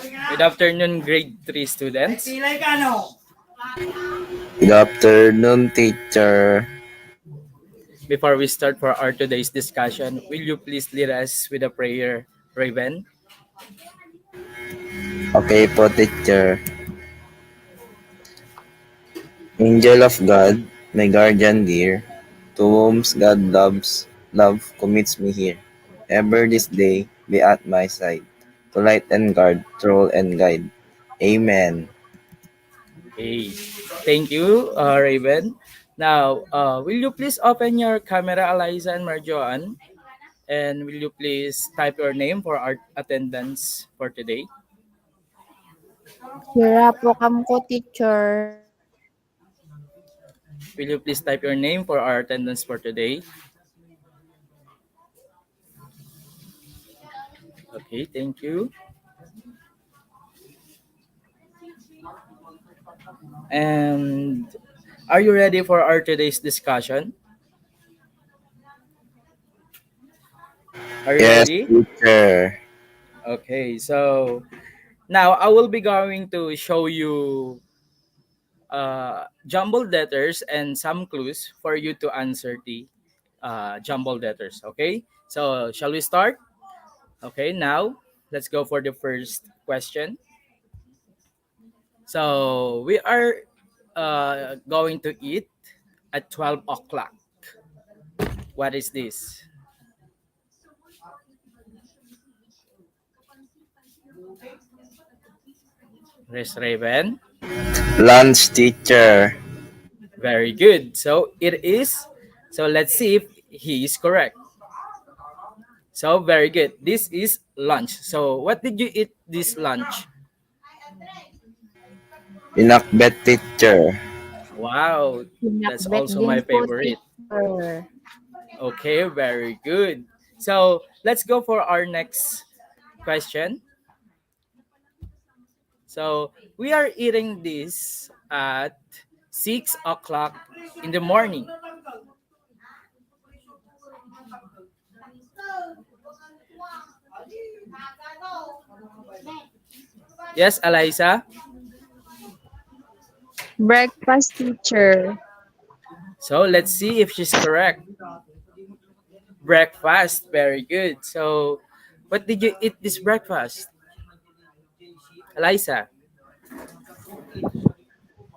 Good afternoon, grade 3 students. Good afternoon, teacher. Before we start for our today's discussion, will you please lead us with a prayer, Raven? Okay po, teacher. Angel of God, my guardian dear, to whom God love commits me here. Ever this day be at my side, to light and guard, troll and guide. Amen. Okay. Thank you, Raven. Now, will you please open your camera, Eliza and Marjoan? And will you please type your name for our attendance for today? Sira po kam ko, teacher. Will you please type your name for our attendance for today? Okay, thank you. And are you ready for our today's discussion? Are you Yes, ready? teacher. Okay, so now I will be going to show you jumbled letters and some clues for you to answer the jumbled letters. Okay, so shall we start? Okay, now let's go for the first question. So we are going to eat at 12 o'clock. What is this? Miss Raven? Lunch, teacher. Very good. So it is. So let's see if he is correct. So very good. This is lunch. So what did you eat this lunch? Pinakbet, teacher. Wow, that's Pinakbet also din my po, favorite. teacher. Okay, very good. So let's go for our next question. So we are eating this at 6 o'clock in the morning. Yes, Eliza. Breakfast, teacher. So let's see if she's correct. Breakfast, very good. So what did you eat this breakfast, Eliza?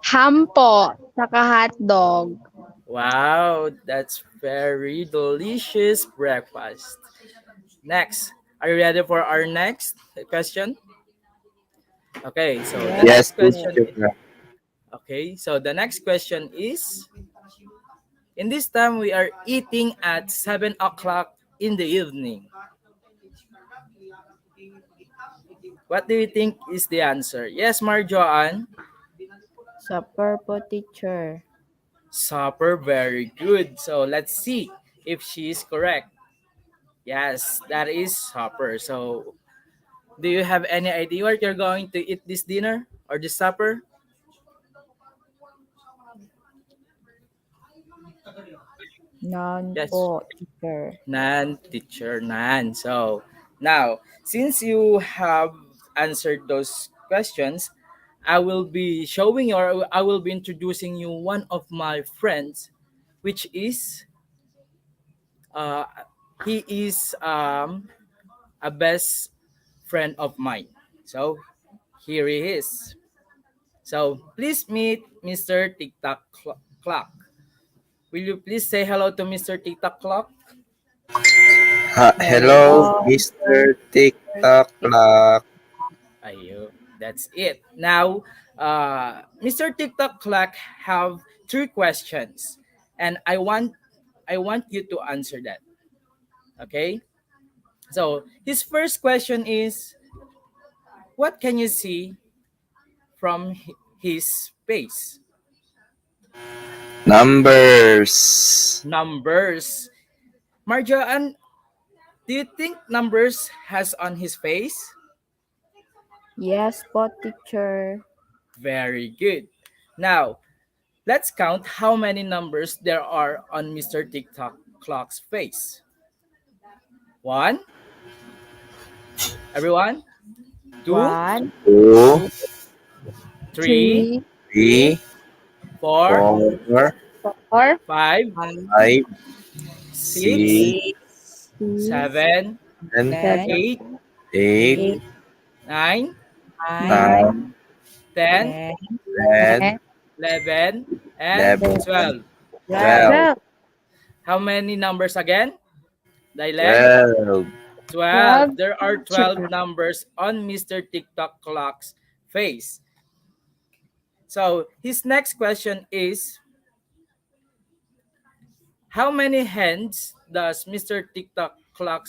Ham po, saka hotdog. Wow, that's very delicious breakfast. Next, are you ready for our next question? Okay, so the Yes Yes, next po. question. teacher. Okay, so the next question is: in this time we are eating at 7 o'clock in the evening. What do you think is the answer? Yes, Marjoan. Supper po, teacher. Supper, very good. So let's see if she is correct. Yes, that is supper. So do you have any idea what you're going to eat this dinner or this supper? None Yes, po, teacher. Nan, teacher Nan. So now, since you have answered those questions, I will be showing you or I will be introducing you one of my friends, which is uh, he is a best friend of mine. So here he is. So please meet Mr. TikTok Clock. Will you please say hello to Mr. TikTok Clock? Hello, Hello. Mr. TikTok clock. Ayo, that's it. Now, Mr. TikTok Clock have three questions, and I want you to answer that. Okay. So his first question is, what can you see from his face? Numbers. Numbers. Marjoan, do you think numbers has on his face? Yes po, teacher. Very good. Now, let's count how many numbers there are on Mr. TikTok Clock's face. One, everyone? two, 1, 2, 3, 3, 3, 4, 4, 4, 5, 5, 6, 6, 6, 7, 7, 7, 8, 8, 8, 9, 9, 9, 10, 10, 10, 10, 11, and 11, 12. 12. 12, How many numbers again? Dylan? 12. 12. 12, There are 12 teacher. numbers on Mr. TikTok clock's face. So his next question is, how many hands does Mr. TikTok clock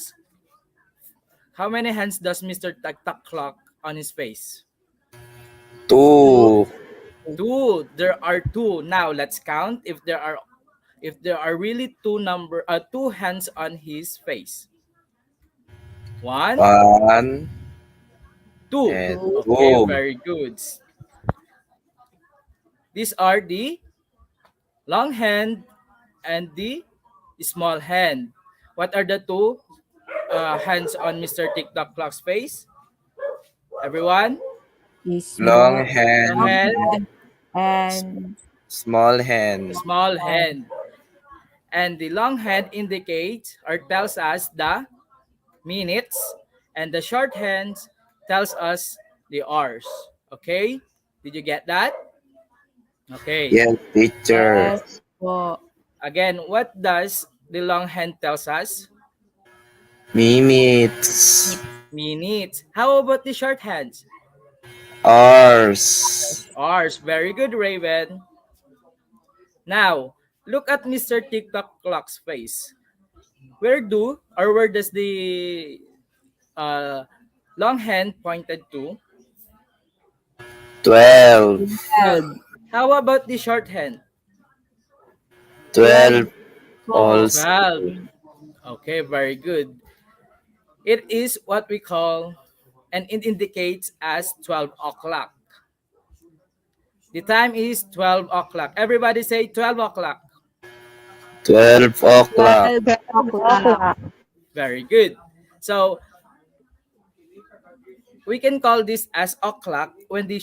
on his face? 2, 2, Two. There are two. Now let's count if there are really two hands on his face. One, 1, two. and 2, Okay, 2. very good. These are the long hand and the small hand. What are the two hands on Mr. TikTok clock's face? Everyone? is Long small, Long hand, hand, s- and small hand. small hand. And the long hand indicates or tells us the minutes, and the short hand tells us the hours. Okay? Did you get that? Okay. Yes, teacher. yes po. Again, what does the long hand tells us? Minutes. Minutes. How about the short hands? Hours. Hours. Very good, Raven. Now, look at Mr. TikTok clock's face. Where does the uh, long hand pointed to? 12. 12. 12, How about the short hand? 12 12 po. also. 12. Okay, very good. It is what we call, and it indicates as 12 o'clock. The time is 12 o'clock. Everybody say 12 o'clock. 12 o'clock. 12 o'clock. Very good. So we can call this as o'clock when the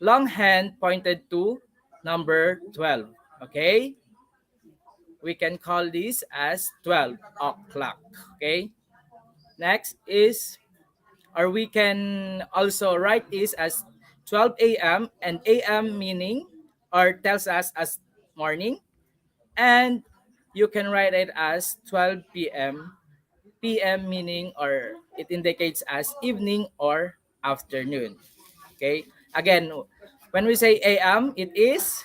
long hand pointed to number 12. Okay? We can call this as 12 o'clock. Okay? Next is, or we can also write this as 12 a.m. and a.m. meaning or tells us as morning, and you can write it as 12 p.m. p.m. meaning or it indicates as evening or afternoon. Okay? Again, when we say a.m., it is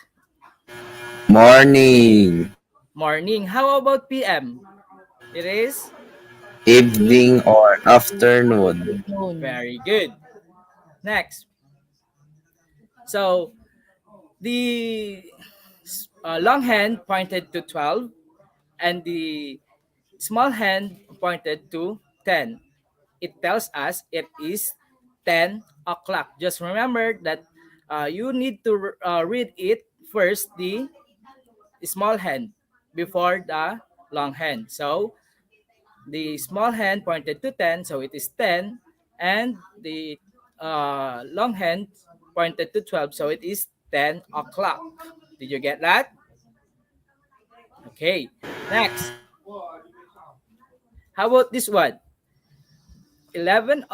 Morning. morning. How about p.m.? It is Evening or afternoon. Noon. very good. Next. So the long hand pointed to 12 and the small hand pointed to 10. It tells us it is 10 o'clock. Just remember that you need to read it first, the small hand, before the long hand. So the small hand pointed to 10, so it is 10, and the long hand pointed to 12, so it is 10 o'clock. Did you get that? Okay. Next, how about this one? 11,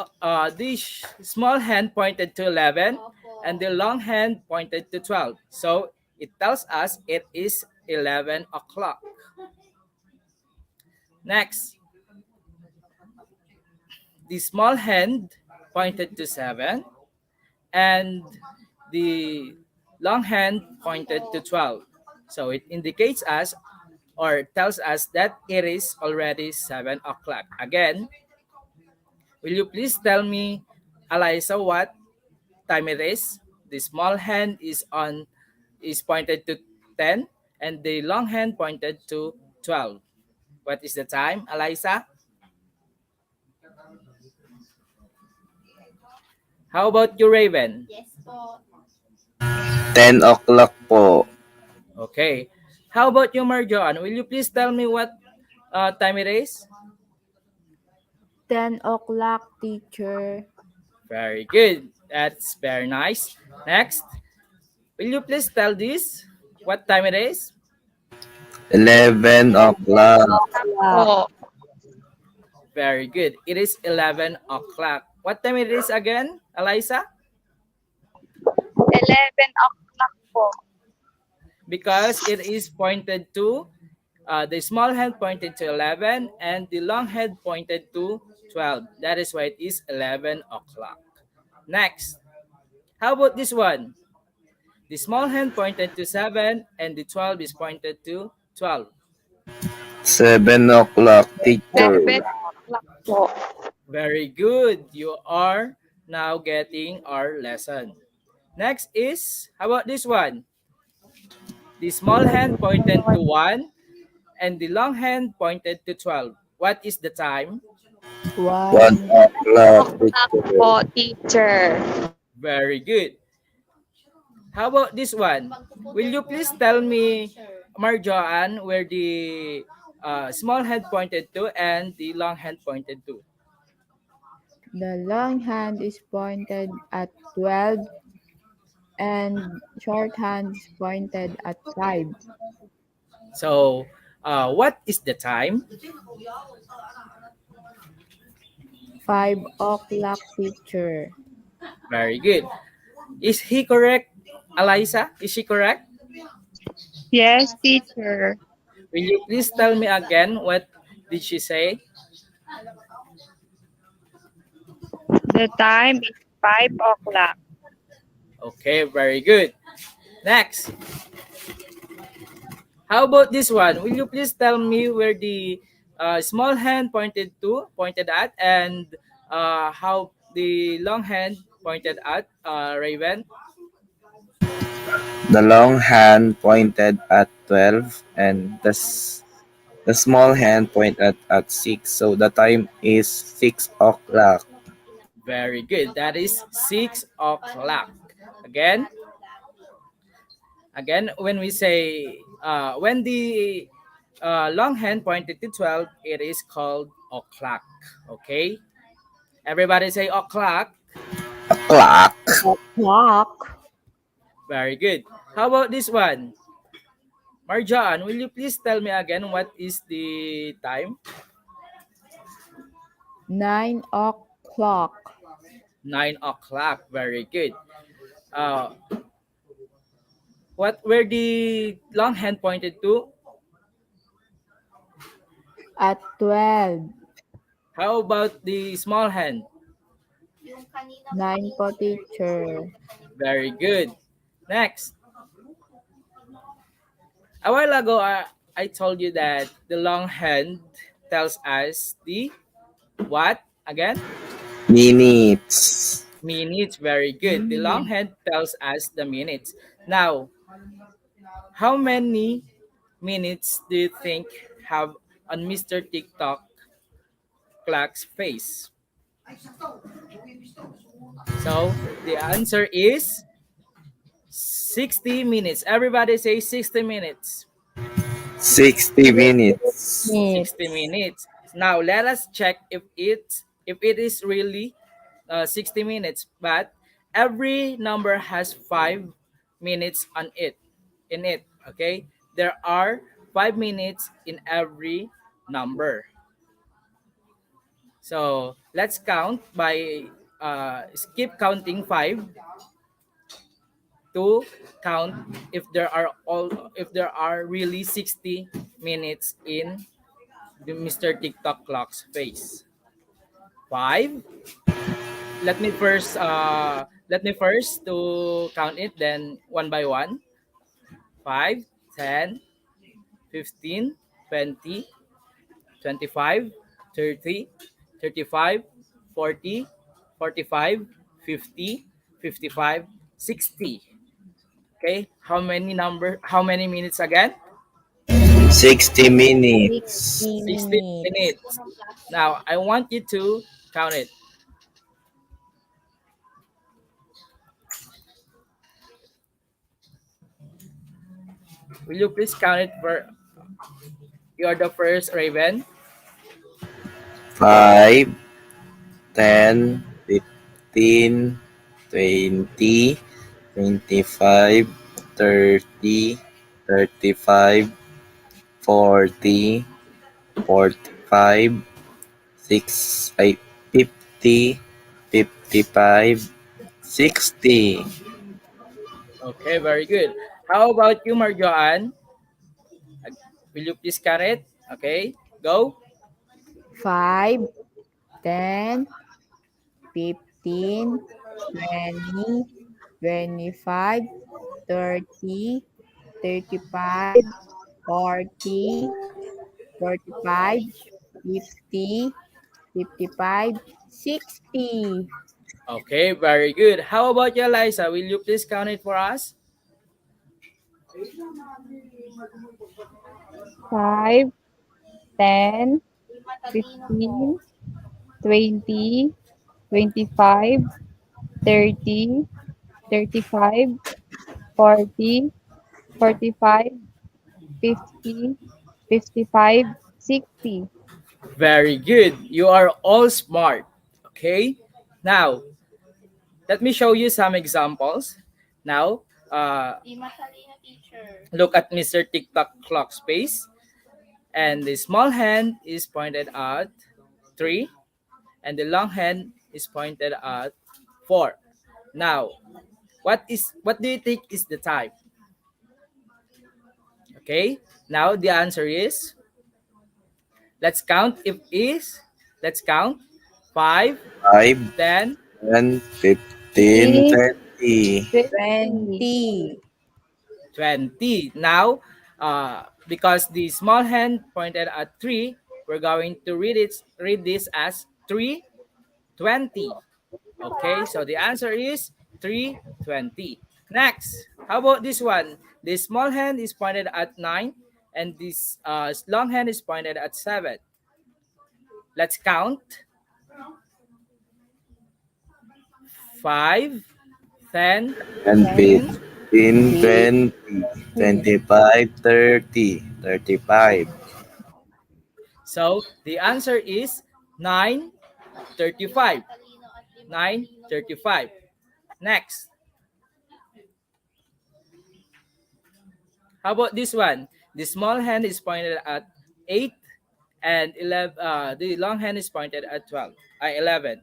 the small hand pointed to 11, and the long hand pointed to 12. So it tells us it is 11 o'clock. Next, the small hand pointed to 7, and the long hand pointed to 12. So it indicates us or tells us that it is already 7 o'clock. Again, will you please tell me, Eliza, what time it is? The small hand is pointed to 10 and the long hand pointed to 12. What is the time, Eliza? How about you, Raven? 10 o'clock po. Okay. How about you, Marjon? Will you please tell me what time it is? 10 o'clock, teacher. Very good. That's very nice. Next, will you please tell this what time it is? 11 o'clock. O'clock. Po. Very good. It is 11 o'clock. What time it is again, Eliza? 11 o'clock po. Because it is pointed to, the small hand pointed to 11 and the long hand pointed to 12. That is why it is 11 o'clock. Next, how about this one? The small hand pointed to 7 and the 12 is pointed to 12. 7 o'clock, teacher. 7 o'clock po. Very good. You are now getting our lesson. Next is, how about this one? The small hand pointed to 1 and the long hand pointed to 12. What is the time? 1 1 o'clock, O'clock teacher. po, teacher. Very good. How about this one? Will you please tell me, Marjoan, where the small hand pointed to and the long hand pointed to? The long hand is pointed at 12 and short hand is pointed at 5. So, what is the time? 5 o'clock, teacher. Very good. Is he correct, Eliza? Is she correct? Yes, teacher. Will you please tell me again what did she say? The time is 5 o'clock. Okay, very good. Next. How about this one? Will you please tell me where the small hand pointed at, and how the long hand pointed at, Raven? The long hand pointed at 12 and the small hand pointed at 6. So the time is 6 o'clock. Very good. That is 6 o'clock. Again, when we say, when the long hand pointed to 12, it is called o'clock. Okay? Everybody say o'clock. O'clock. O'clock. Very good. How about this one? Marjan, will you please tell me again what is the time? 9 o'clock. 9 o'clock. Very good. Uh, where the long hand pointed to? At 12. How about the small hand? 9 po, teacher. Very good. Next. A while ago, I told you that the long hand tells us the what again? Minutes. Minutes. Very good. The long hand tells us the minutes. Now, how many minutes do you think have on Mr. TikTok clock's face? So the answer is 60 minutes. Everybody say 60 minutes. 60 minutes. 60 minutes. Now let us check if it is really 60 minutes, but every number has 5 minutes on it in it. Okay, there are 5 minutes in every number. So let's count by skip counting 5 to count if there are really 60 minutes in the Mr. TikTok clock's face. 5. Let me first to count it, then one by one. 5, 10, 15, 20, 25, 30, 35, 40, 45, 50, 55, 60. Okay, how many minutes again? 60 minutes. 60 60 minutes. minutes. Now, I want you to count it. Will you please count it for you're the first, Raven? 5, 10, 15, 20, 25, 30, 35, 40, 45, 50, 55, 60. Okay, very good. How about you, Marjoan? Will you please count it? Okay, go. 5, 10, 15, 20, 25, 30, 35, 40, 45, 50, 55, 60. Okay, very good. How about you, Eliza? Will you please count it for us? 5, 10, 15, 20, 25, 30, 35, 40, 45, 50, 55, 60. Very good. You are all smart. Okay. Now, let me show you some examples. Now, look at Mr. TikTok clock space. And the small hand is pointed at 3. And the long hand is pointed at 4. Now, what do you think is the time? Okay. Now, the answer is, let's count if is, let's count 5, 5, 10, 10, 15, 50, 20. 50. 20. 20. Now, because the small hand pointed at 3, we're going to read this as 320. Okay, so the answer is 320. Next, how about this one? The small hand is pointed at 9 and this long hand is pointed at 7. Let's count 5, 10, And 10, 15, 15, 20, 25, 30, 35. so the answer is 9:35. 9:35. Next, how about this one? The small hand is pointed at 8 and 11. The long hand is pointed at 12. 11.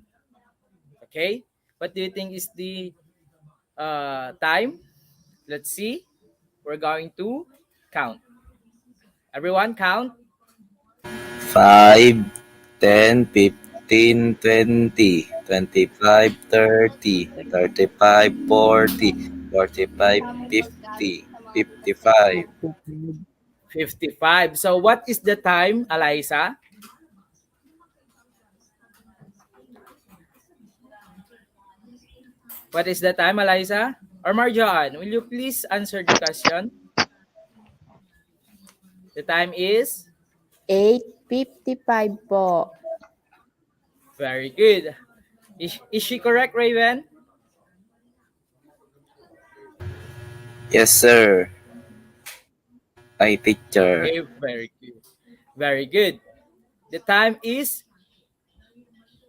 Okay. What do you think is the time? Let's see. We're going to count. Everyone count. 5, 10, 15, 20, 25, 30, 35, 40, 45, 50, 55. 55. So what is the time, Eliza? What is the time, Eliza? Or Marjan, will you please answer the question? The time is 8:55 po. very good. Is she correct, Raven? Yes, sir. I teacher. Okay, very good. Very good. The time is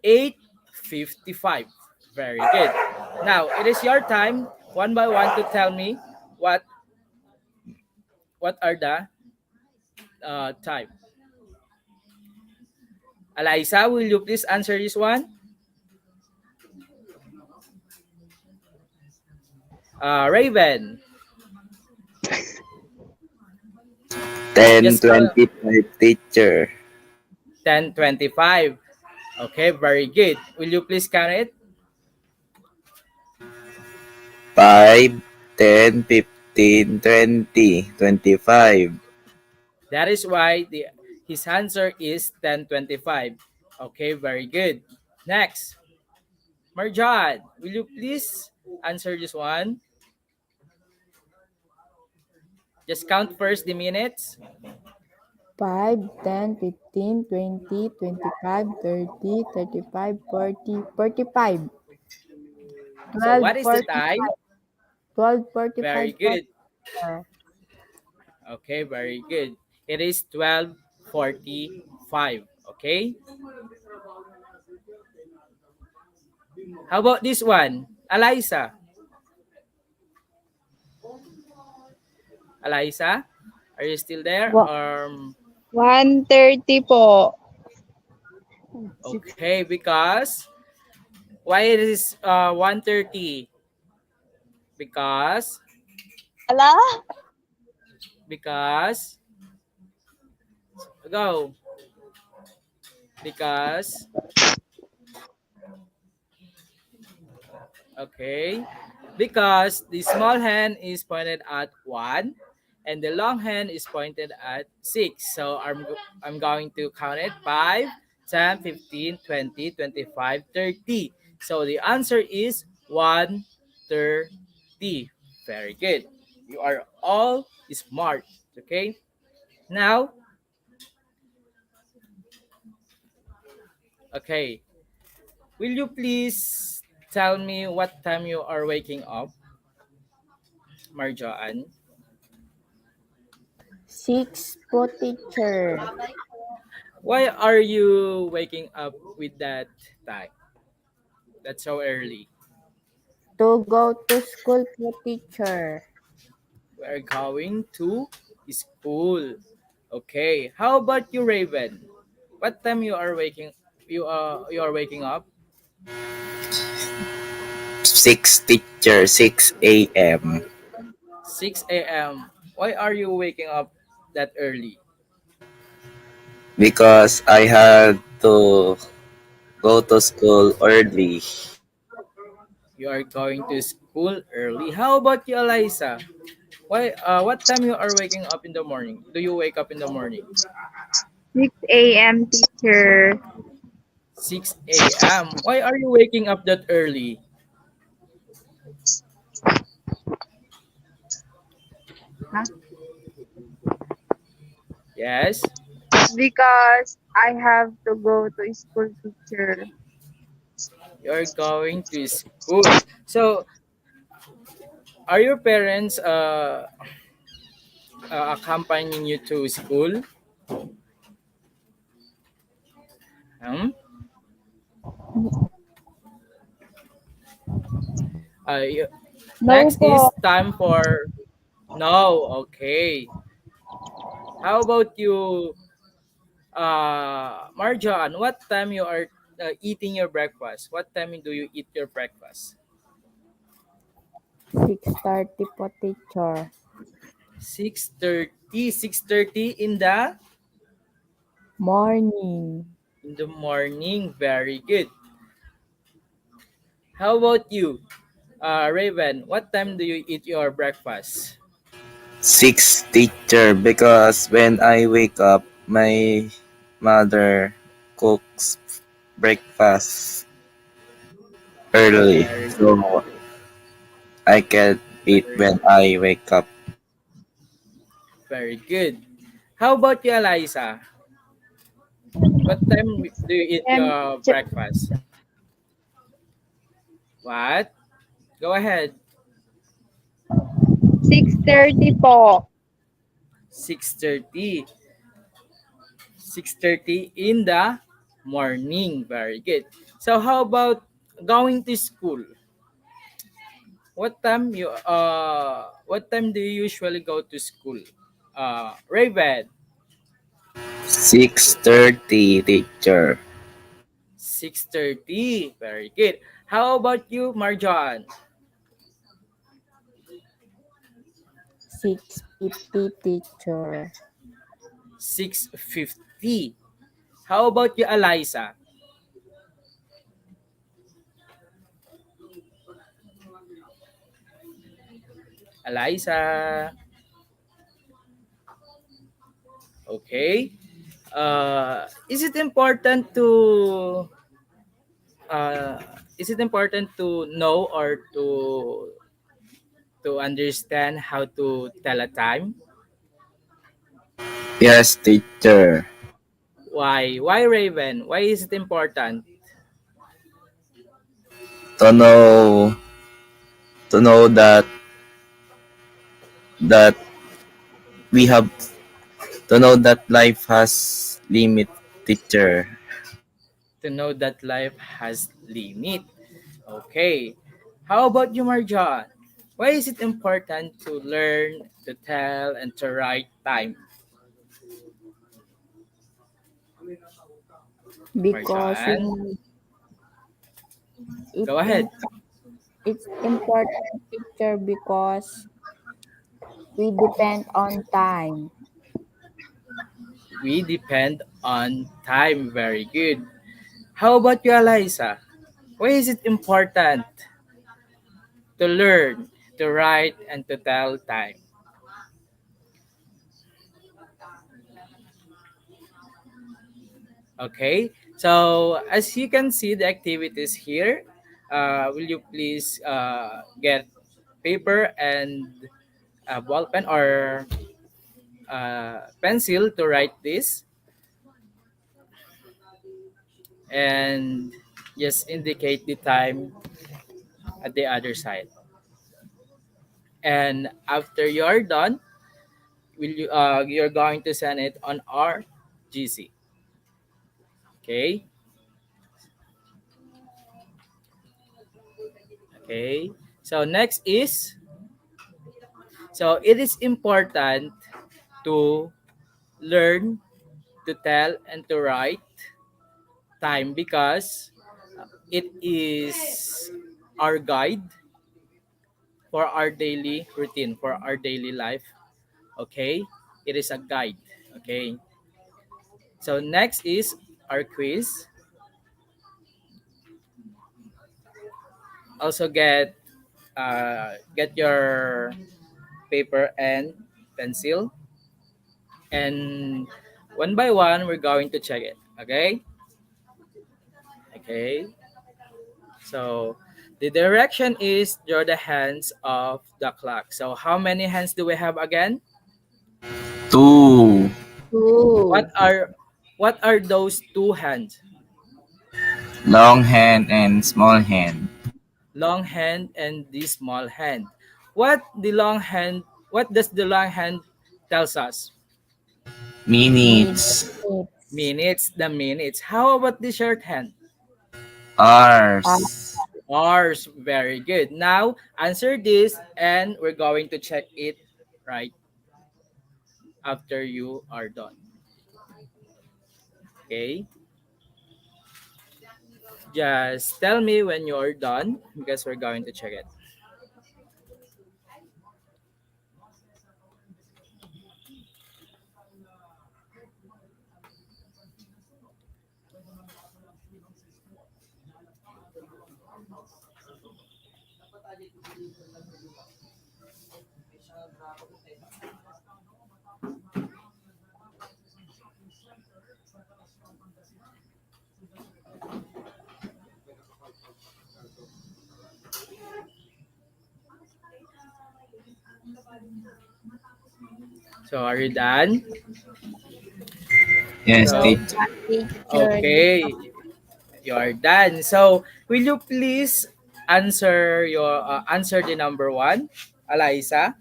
8:55. Very good. Now, it is your time, one by one, to tell me what what are the time. Eliza, will you please answer this one? Raven, 10, just tell 25 teacher. 10:25. Okay, very good. Will you please count it? 5, 10, 15, 20, 25. That is why his answer is 10:25. Okay, very good. Next, Marjan, will you please answer this one? Just count first the minutes. 5, 10, 15, 20, 25, 30, 35, 40, 45. So what is the 12:45. time? 12:45 Very po, good. sir. Okay, very good. It is 12:45. Okay? How about this one? Eliza. Eliza, are you still there? Wa- 1:30 po. Okay, because why it is 1:30? Because Ala? because go. Because okay. Because the small hand is pointed at 1 and the long hand is pointed at 6. So I'm going to count it 5, 10, 15, 20, 25, 30. So the answer is 130. Very good. You are all smart. Okay. Now, okay. Will you please tell me what time you are waking up, Marjoan? 6 po, teacher. Why are you waking up with that time? That's so early. To go to school po, teacher. We are going to school. Okay. How about you, Raven? What time you are waking up? 6 teacher, 6 a.m. 6 a.m. Why are you waking up that early? Because I had to go to school early. You are going to school early. How about you, Eliza? Why what time you are waking up in the morning? Do you wake up in the morning? 6 a.m. teacher. 6 a.m. Why are you waking up that early? Huh? Yes. Because I have to go to school, teacher. You're going to school. So, are your parents accompanying you to school? Hmm? Y- No Next po. is time for no. Okay. How about you, Marjan? What time you are eating your breakfast? What time do you eat your breakfast? 6:30 po, teacher. 6:30. 6:30 Morning. in the morning. Very good. How about you, Raven? What time do you eat your breakfast? 6 teacher, because when I wake up, my mother cooks breakfast early. Very good. So I can eat when I wake up. Very good. How about you, Eliza? What time do you eat 6 your teacher. breakfast? What? Go ahead. 6:30 po. 6:30. 6:30 in the morning. Very good. So how about going to school? What time do you usually go to school? Raven, 6:30 teacher. 6:30. Very good. How about you, Marjan? 6:50, teacher. 6:50. How about you, Eliza? Eliza. Okay. Is it important uh, to know or to understand how to tell a time? Yes, teacher. Why? Why, Raven? Why is it important? To know to know that we have to know that life has limit, teacher. To know that life has limit. Okay. How about you, Marjan? Why is it important to learn, to tell, and to write time? because we Marjan, need it go ahead. it's important teacher because we depend on time. We depend on time. Very good. How about you, Eliza? Why is it important to learn, to write, and to tell time? Okay. So as you can see the activities here, will you please get paper and a ball pen or pencil to write this and just indicate the time at the other side. And after you're done, will you're going to send it on our GC. Okay. Okay. So next is, so it is important to learn to tell and to write time because it is our guide for our daily routine, for our daily life. Okay, it is a guide. Okay, so next is our quiz. Also get your paper and pencil, and one by one we're going to check it. Okay. Okay. So the direction is draw the hands of the clock. So how many hands do we have again? Two. What Two. are what are those two hands? Long hand and small hand. Long hand and the small hand. What does the long hand tells us? Minutes. Minutes. The minutes. How about the short hand? Uh, Hours. Hours. Very good. Now answer this and we're going to check it right after you are done. Okay? Just tell me when you're done because we're going to check it. So are you done? Yes, So teacher. teacher. okay, you're done. So will you please answer the number one, Eliza?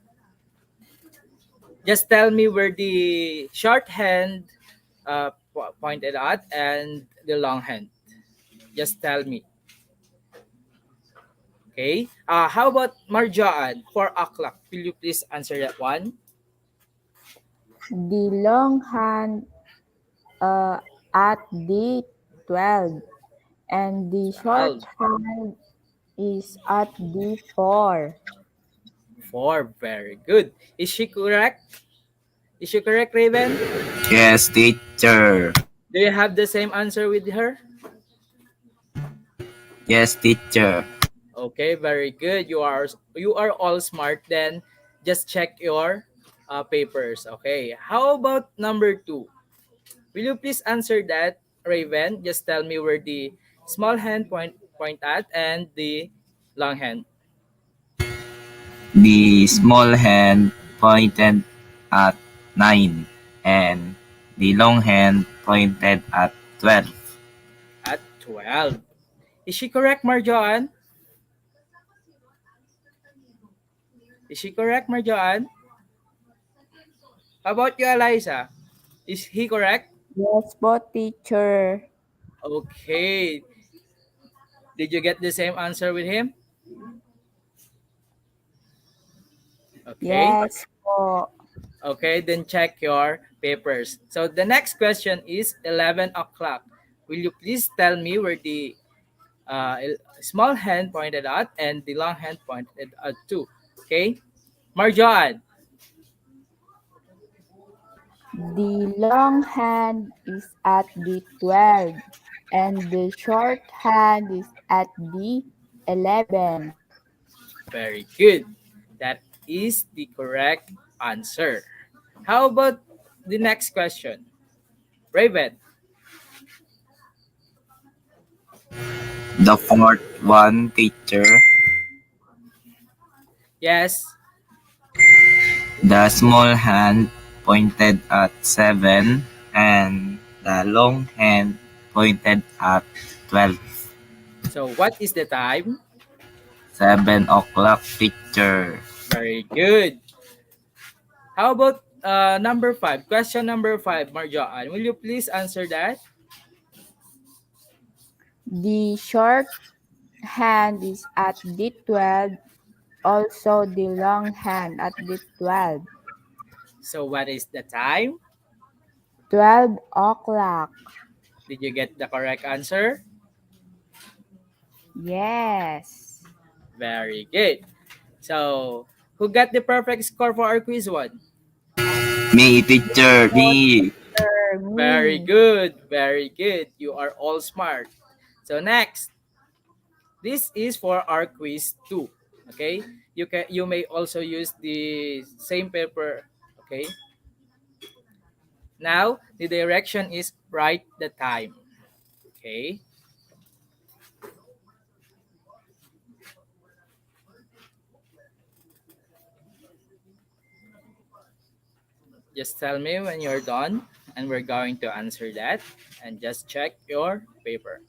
Just tell me where the short hand pointed at and the long hand. Just tell me. Okay. How about Marjaan? 4 o'clock. Will you please answer that one? The long hand uh, at the 12 and the short 12. hand is at the 4. 4. Very good. Is she correct? Is she correct, Raven? Yes, teacher. Do you have the same answer with her? Yes, teacher. Okay, very good. You are all smart. Then just check your papers. Okay. How about number 2? Will you please answer that, Raven? Just tell me where the small hand point at and the long hand The small hand pointed at 9 and the long hand pointed at 12. at 12. Is she correct, Marjoan? Is she correct, Marjoan? How about you, Eliza? Is he correct? Yes po, teacher. Okay. Did you get the same answer with him? Okay. Yes po. Okay, then check your papers. So the next question is 11 o'clock. Will you please tell me where the small hand pointed at and the long hand pointed at to? Okay, Marjan. The long hand is at the 12 and the short hand is at the 11. Very good. That is the correct answer. How about the next question? Raven. The fourth one, teacher. Yes. The small hand pointed at 7 and the long hand pointed at 12. So what is the time? 7 o'clock, teacher. Very good. How about number five? Question number five, Marjan. Will you please answer that? The short hand is at the 12, also the long hand at the 12. So what is the time? 12 o'clock. Did you get the correct answer? Yes. Very good. So who got the perfect score for our quiz one? Me, teacher. Me. For Very me. good. Very good. You are all smart. So next, this is for our quiz two. Okay? You may also use the same paper. Okay? Now the direction is write the time. Okay? Just tell me when you're done and we're going to answer that and just check your paper.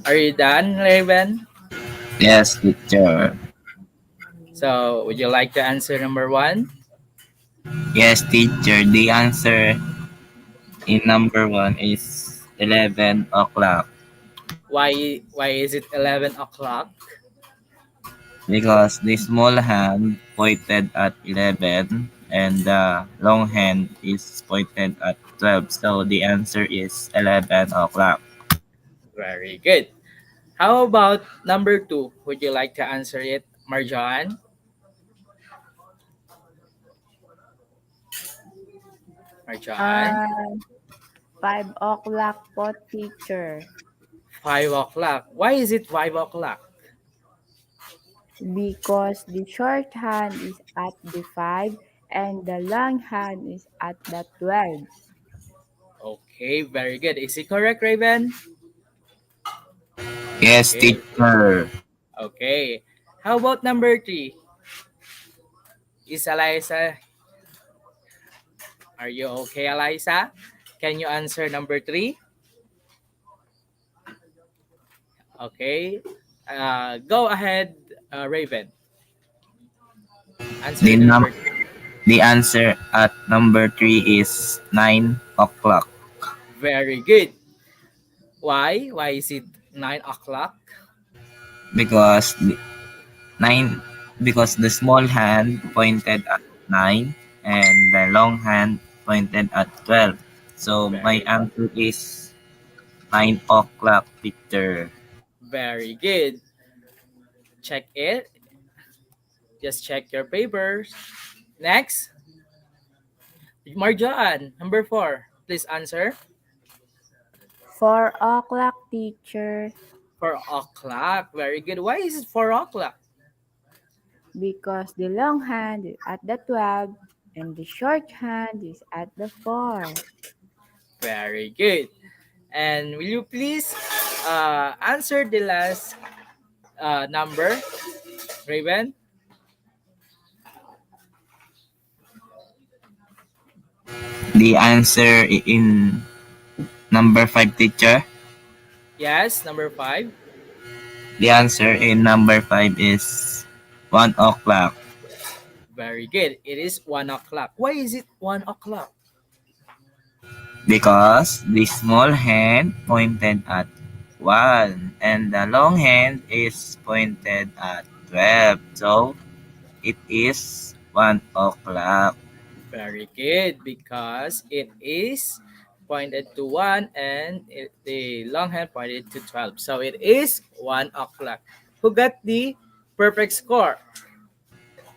Are you done, Raven? Yes, teacher. So, would you like to answer number one? Yes, teacher. The answer in number 1 is 11 o'clock Why is it 11 o'clock? because the small hand pointed at 11 and the long hand is pointed at 12. So the answer is 11 o'clock. Very good. How about number two? Would you like to answer it, Marjan? Marjan? Uh, 5 o'clock po, teacher. 5 o'clock. Why is it 5 o'clock? Because the short hand is at the 5 and the long hand is at the 12. Okay, very good. Is it correct, Raven? Yes, Okay. teacher. Okay. How about number three? Is Eliza? Are you okay, Eliza? Can you answer number three? Okay. Go ahead, Raven. Answer The, the num- number three. the answer at number 3 is 9 o'clock Very good. Why? Why is it 9 o'clock? because the 9 because the small hand pointed at 9 and the long hand pointed at 12. So my Very, answer is 9 o'clock, teacher. very good. Check it. Just check your papers. Next, Marjan, number four. Please answer. 4 o'clock, teacher. 4 o'clock. Very good. Why is it 4 o'clock? Because the long hand is at the 12 and the short hand is at the 4. Very good. And will you please answer the last number, Raven? The answer in number 5, teacher. Yes, number 5. The answer in number 5 is 1 o'clock Very good. It is 1 o'clock. Why is it 1 o'clock? because the small hand pointed at 1 and the long hand is pointed at 12. So it is 1 o'clock. Very good, because it is pointed to 1 and the long hand pointed to 12. So it is 1 o'clock. Who got the perfect score?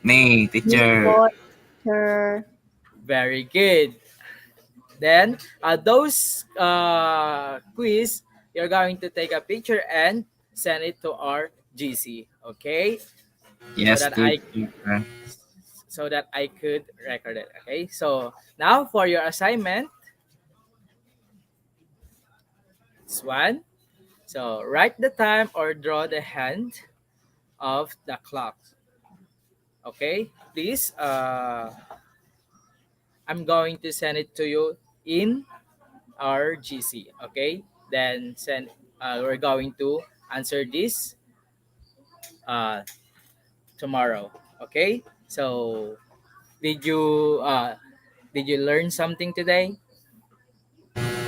Me, Me teacher. po, teacher. Very good. Then, those quiz, you're going to take a picture and send it to our GC, okay? So Yes, that I teacher. could record it. Okay. So now for your assignment, this one. So write the time or draw the hand of the clock. Okay. Please. I'm going to send it to you in our GC. Okay. Then send. We're going to answer this uh, tomorrow. Okay. So did you uh, did you learn something today?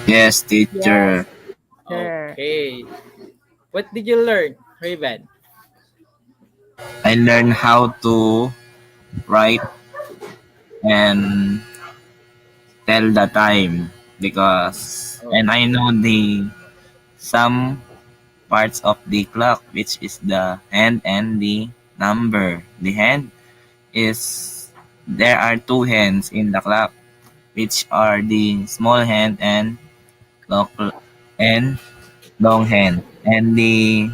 Yes, teacher. Yes, teacher. Okay. What did you learn, Raven? I learned how to write and tell the time because Oh, and I know the some parts of the clock which is the hand and the number. The hand is there are two hands in the clock which are the small hand and long and long hand. And the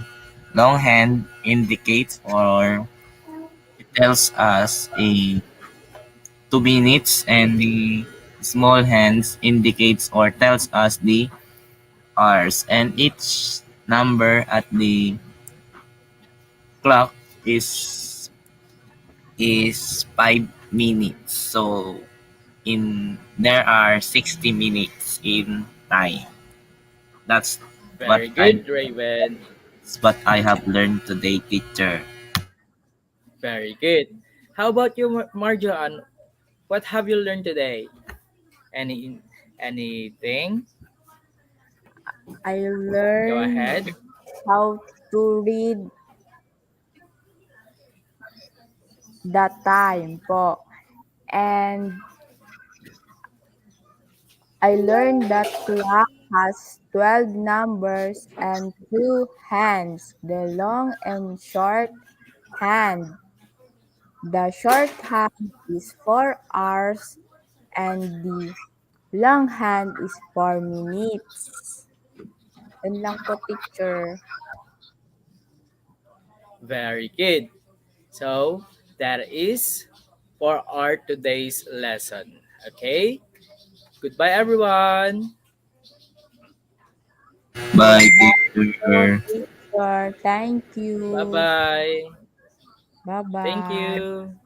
long hand indicates or it tells us a 2 minutes and the small hands indicates or tells us the hours and each number at the clock is 5 minutes. So in there are 60 minutes in time. That's what very I good, Raven. that's what I have learned today, teacher. Very good. How about you, Marjoan? What have you learned today? Any anything? I Go learned ahead. how to read the time po. And I learned that clock has 12 numbers and two hands, the long and short hand. The short hand is 4 hours and the long hand is 4 minutes. Yun lang po, teacher. Very good. So that is for our today's lesson. Okay. Goodbye, everyone. Bye, Goodbye po, teacher. teacher. Thank Bye you. bye. Thank Bye-bye. you.